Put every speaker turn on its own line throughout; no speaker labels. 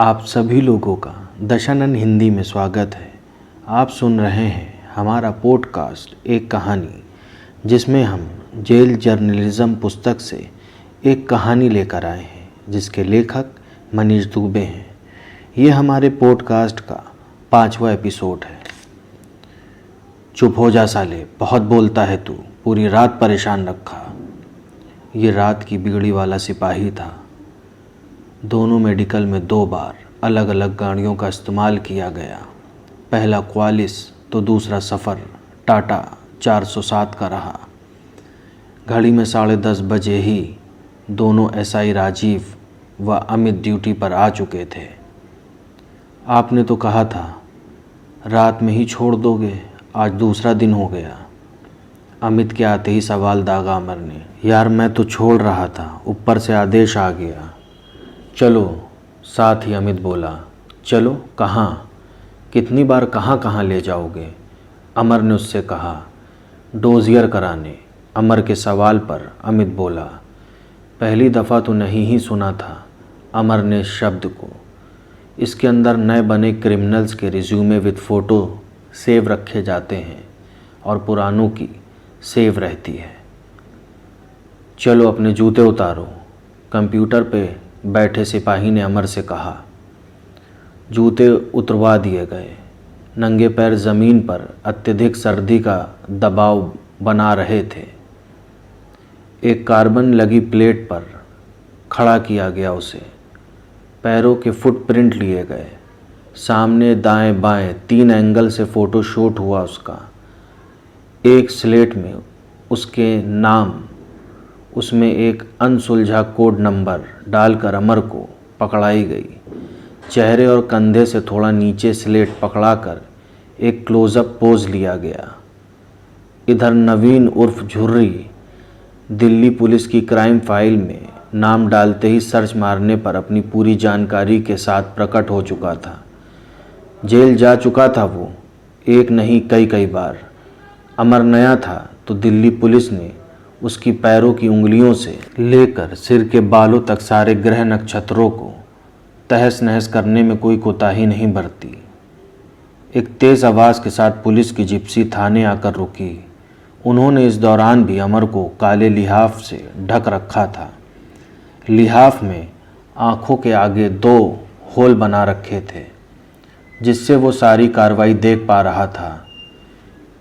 आप सभी लोगों का दशानन हिंदी में स्वागत है। आप सुन रहे हैं हमारा पॉडकास्ट एक कहानी, जिसमें हम जेल जर्नलिज्म पुस्तक से एक कहानी लेकर आए हैं, जिसके लेखक मनीष दुबे हैं। ये हमारे पॉडकास्ट का 5वां एपिसोड है। चुप हो जा साले, बहुत बोलता है तू, पूरी रात परेशान रखा। ये रात की बिगड़ी वाला सिपाही था। दोनों मेडिकल में 2 बार अलग अलग गाड़ियों का इस्तेमाल किया गया। पहला क्वालिस तो दूसरा सफ़र टाटा 407 का रहा। घड़ी में 10:30 बजे ही दोनों एसआई राजीव व अमित ड्यूटी पर आ चुके थे। आपने तो कहा था रात में ही छोड़ दोगे, आज दूसरा दिन हो गया। अमित के आते ही सवाल दागा अमर ने। यार मैं तो छोड़ रहा था, ऊपर से आदेश आ गया। चलो, साथ ही अमित बोला। चलो कहाँ? कितनी बार कहाँ कहाँ ले जाओगे? अमर ने उससे कहा। डोजियर कराने। अमर के सवाल पर अमित बोला। पहली दफ़ा तो नहीं ही सुना था अमर ने इस शब्द को। इसके अंदर नए बने क्रिमिनल्स के रिज्यूमे विद फ़ोटो सेव रखे जाते हैं और पुरानों की सेव रहती है। चलो अपने जूते उतारो, कंप्यूटर पे बैठे सिपाही ने अमर से कहा। जूते उतरवा दिए गए। नंगे पैर ज़मीन पर अत्यधिक सर्दी का दबाव बना रहे थे। एक कार्बन लगी प्लेट पर खड़ा किया गया उसे। पैरों के फुटप्रिंट लिए गए। सामने दाएं बाएं 3 एंगल से फ़ोटो शूट हुआ उसका। एक स्लेट में उसके नाम, उसमें एक अनसुलझा कोड नंबर डालकर अमर को पकड़ाई गई। चेहरे और कंधे से थोड़ा नीचे स्लेट पकड़ाकर एक क्लोज़अप पोज लिया गया। इधर नवीन उर्फ झुर्री दिल्ली पुलिस की क्राइम फाइल में नाम डालते ही सर्च मारने पर अपनी पूरी जानकारी के साथ प्रकट हो चुका था। जेल जा चुका था वो, एक नहीं कई बार। अमर नया था तो दिल्ली पुलिस ने उसकी पैरों की उंगलियों से लेकर सिर के बालों तक सारे ग्रह नक्षत्रों को तहस नहस करने में कोई कोताही नहीं बरती। एक तेज़ आवाज़ के साथ पुलिस की जिप्सी थाने आकर रुकी। उन्होंने इस दौरान भी अमर को काले लिहाफ से ढक रखा था। लिहाफ में आँखों के आगे 2 होल बना रखे थे, जिससे वो सारी कार्रवाई देख पा रहा था।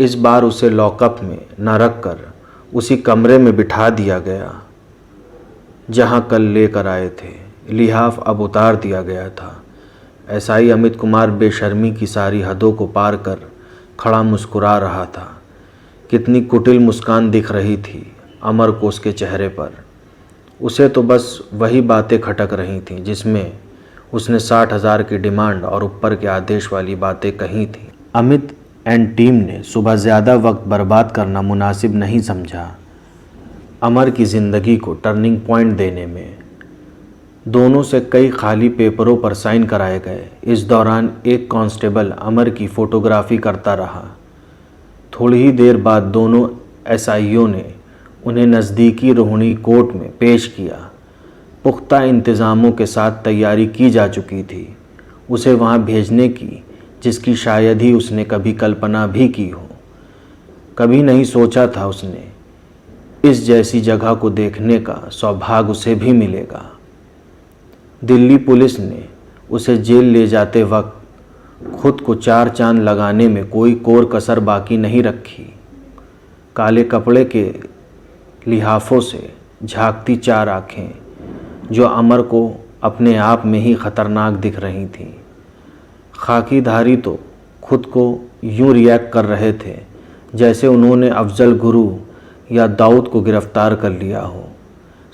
इस बार उसे लॉकअप में न रखकर उसी कमरे में बिठा दिया गया जहां कल लेकर आए थे। लिहाफ अब उतार दिया गया था। एसआई अमित कुमार बेशर्मी की सारी हदों को पार कर खड़ा मुस्कुरा रहा था। कितनी कुटिल मुस्कान दिख रही थी अमर को उसके चेहरे पर। उसे तो बस वही बातें खटक रही थीं जिसमें उसने 60,000 की डिमांड और ऊपर के आदेश वाली बातें कही थीं। अमित एंड टीम ने सुबह ज़्यादा वक्त बर्बाद करना मुनासिब नहीं समझा अमर की ज़िंदगी को टर्निंग पॉइंट देने में। दोनों से कई खाली पेपरों पर साइन कराए गए। इस दौरान एक कांस्टेबल अमर की फ़ोटोग्राफी करता रहा। थोड़ी ही देर बाद दोनों एसआईओ ने उन्हें नज़दीकी रोहिणी कोर्ट में पेश किया। पुख्ता इंतज़ामों के साथ तैयारी की जा चुकी थी उसे वहाँ भेजने की, जिसकी शायद ही उसने कभी कल्पना भी की हो। कभी नहीं सोचा था उसने इस जैसी जगह को देखने का सौभाग्य उसे भी मिलेगा। दिल्ली पुलिस ने उसे जेल ले जाते वक्त खुद को 4 चांद लगाने में कोई कोर कसर बाकी नहीं रखी। काले कपड़े के लिहाफों से झांकती 4 आँखें जो अमर को अपने आप में ही खतरनाक दिख रही थीं। खाकीधारी तो खुद को यूं रिएक्ट कर रहे थे जैसे उन्होंने अफजल गुरु या दाऊद को गिरफ्तार कर लिया हो।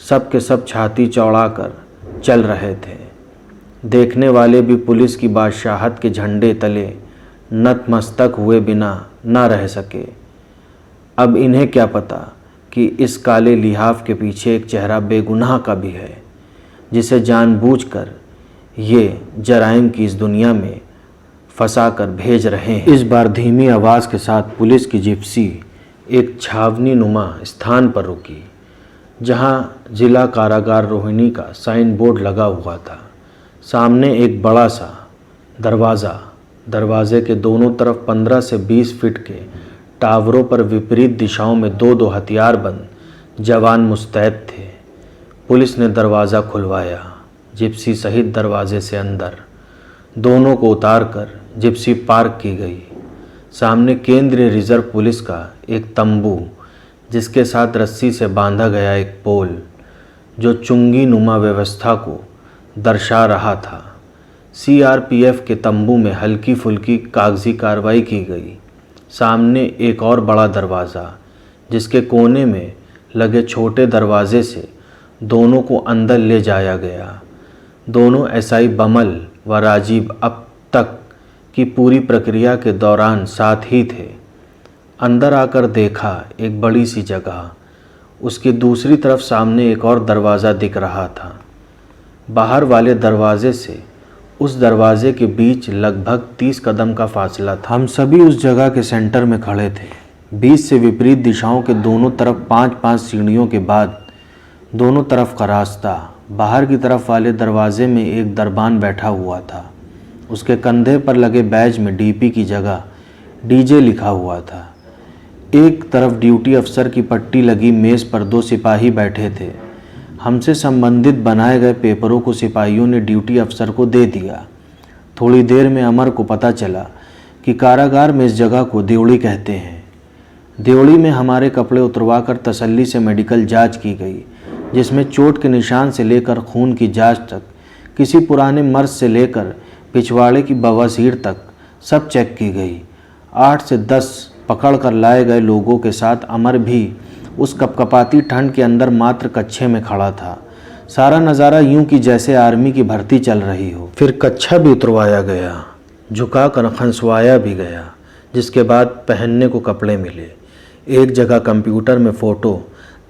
सब के सब छाती चौड़ाकर चल रहे थे। देखने वाले भी पुलिस की बादशाहत के झंडे तले नतमस्तक हुए बिना न रह सके। अब इन्हें क्या पता कि इस काले लिहाफ के पीछे एक चेहरा बेगुनाह का भी है, जिसे जानबूझकर ये जराइम की इस दुनिया में फंसा कर भेज रहे हैं। इस बार धीमी आवाज़ के साथ पुलिस की जिप्सी एक छावनी नुमा स्थान पर रुकी, जहां जिला कारागार रोहिणी का साइन बोर्ड लगा हुआ था। सामने एक बड़ा सा दरवाज़ा, दरवाजे के दोनों तरफ 15 से 20 फीट के टावरों पर विपरीत दिशाओं में दो दो हथियारबंद जवान मुस्तैद थे। पुलिस ने दरवाज़ा खुलवाया। जिप्सी सहित दरवाजे से अंदर दोनों को उतारकर जिप्सी पार्क की गई। सामने केंद्रीय रिजर्व पुलिस का एक तंबू, जिसके साथ रस्सी से बांधा गया एक पोल, जो चुंगी नुमा व्यवस्था को दर्शा रहा था। सीआरपीएफ के तंबू में हल्की फुल्की कागजी कार्रवाई की गई। सामने एक और बड़ा दरवाज़ा, जिसके कोने में लगे छोटे दरवाजे से दोनों को अंदर ले जाया गया। दोनों एसआई बमल व राजीव अब तक की पूरी प्रक्रिया के दौरान साथ ही थे। अंदर आकर देखा एक बड़ी सी जगह। उसकी दूसरी तरफ सामने एक और दरवाज़ा दिख रहा था। बाहर वाले दरवाजे से उस दरवाजे के बीच लगभग 30 कदम का फासला था। हम सभी उस जगह के सेंटर में खड़े थे। 20 से विपरीत दिशाओं के दोनों तरफ 5-5 सीढ़ियों के बाद दोनों तरफ का रास्ता। बाहर की तरफ वाले दरवाजे में एक दरबान बैठा हुआ था। उसके कंधे पर लगे बैज में डीपी की जगह डीजे लिखा हुआ था। एक तरफ ड्यूटी अफसर की पट्टी लगी मेज़ पर 2 सिपाही बैठे थे। हमसे संबंधित बनाए गए पेपरों को सिपाहियों ने ड्यूटी अफसर को दे दिया। थोड़ी देर में अमर को पता चला कि कारागार में इस जगह को देवड़ी कहते हैं। देवड़ी में हमारे कपड़े उतरवाकर तसल्ली से मेडिकल जांच की गई, जिसमें चोट के निशान से लेकर खून की जांच तक, किसी पुराने मर्ज से लेकर पिछवाड़े की बवासीर तक सब चेक की गई। 8 से 10 पकड़ कर लाए गए लोगों के साथ अमर भी उस कपकपाती ठंड के अंदर मात्र कच्छे में खड़ा था। सारा नज़ारा यूं कि जैसे आर्मी की भर्ती चल रही हो। फिर कच्छा भी उतरवाया गया, झुका कर खंसवाया भी गया, जिसके बाद पहनने को कपड़े मिले। एक जगह कंप्यूटर में फ़ोटो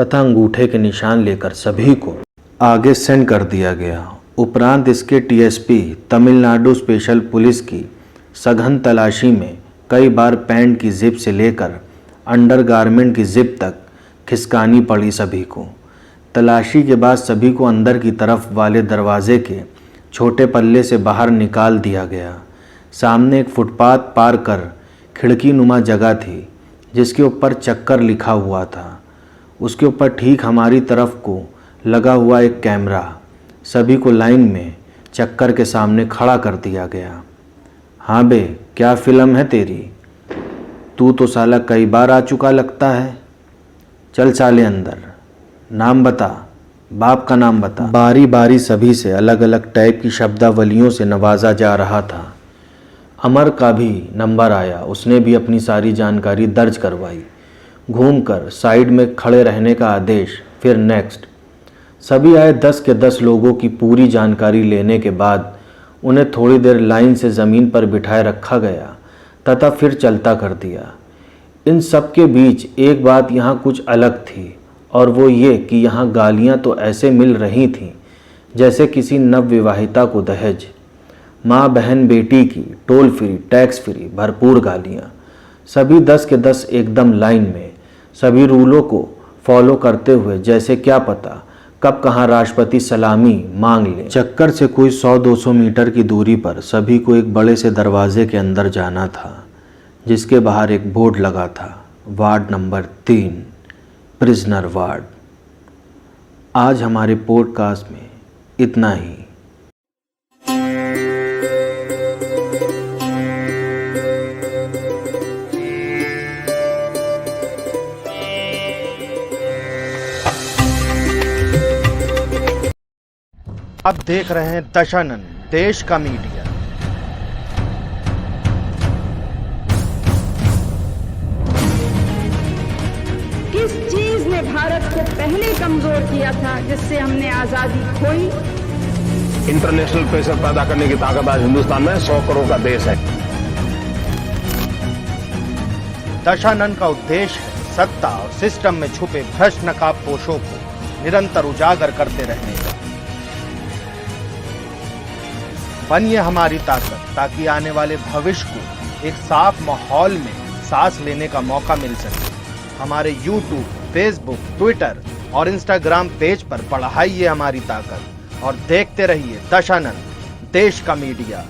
तथा अंगूठे के निशान लेकर सभी को आगे सेंड कर दिया गया। उपरांत इसके टीएसपी तमिलनाडु स्पेशल पुलिस की सघन तलाशी में कई बार पैंट की जिप से लेकर अंडरगारमेंट की जिप तक खिसकानी पड़ी सभी को। तलाशी के बाद सभी को अंदर की तरफ वाले दरवाजे के छोटे पल्ले से बाहर निकाल दिया गया। सामने एक फुटपाथ पार कर खिड़की नुमा जगह थी, जिसके ऊपर चक्कर लिखा हुआ था। उसके ऊपर ठीक हमारी तरफ को लगा हुआ एक कैमरा। सभी को लाइन में चक्कर के सामने खड़ा कर दिया गया। हाँ बे, क्या फ़िल्म है तेरी? तू तो साला कई बार आ चुका लगता है। चल साले अंदर, नाम बता, बाप का नाम बता। बारी बारी सभी से अलग अलग टाइप की शब्दावलियों से नवाजा जा रहा था। अमर का भी नंबर आया। उसने भी अपनी सारी जानकारी दर्ज करवाई। घूमकर साइड में खड़े रहने का आदेश, फिर नेक्स्ट। सभी आए 10 के 10 लोगों की पूरी जानकारी लेने के बाद उन्हें थोड़ी देर लाइन से ज़मीन पर बिठाए रखा गया तथा फिर चलता कर दिया। इन सब के बीच एक बात यहाँ कुछ अलग थी, और वो ये कि यहाँ गालियाँ तो ऐसे मिल रही थीं जैसे किसी नवविवाहिता को दहेज। माँ बहन बेटी की टोल फ्री टैक्स फ्री भरपूर गालियाँ। सभी 10 के 10 एकदम लाइन में, सभी रूलों को फॉलो करते हुए, जैसे क्या पता कब कहाँ राष्ट्रपति सलामी मांग ले। चक्कर से कोई 100-200 मीटर की दूरी पर सभी को एक बड़े से दरवाजे के अंदर जाना था, जिसके बाहर एक बोर्ड लगा था, वार्ड नंबर 3, प्रिजनर वार्ड। आज हमारे पॉडकास्ट में इतना ही।
आप देख रहे हैं दशानन, देश का मीडिया।
किस चीज ने भारत को पहले कमजोर किया था, जिससे हमने आजादी खोई?
इंटरनेशनल प्रेशर पैदा करने की ताकत आज हिंदुस्तान में 100 करोड़ का देश है।
दशानन का उद्देश्य है सत्ता और सिस्टम में छुपे भ्रष्ट नकाबपोशों को निरंतर उजागर करते रहने का। बनिए हमारी ताकत, ताकि आने वाले भविष्य को एक साफ माहौल में सांस लेने का मौका मिल सके। हमारे YouTube, Facebook, Twitter और Instagram पेज पर बढ़ाइए हमारी ताकत और देखते रहिए दशानन, देश का मीडिया।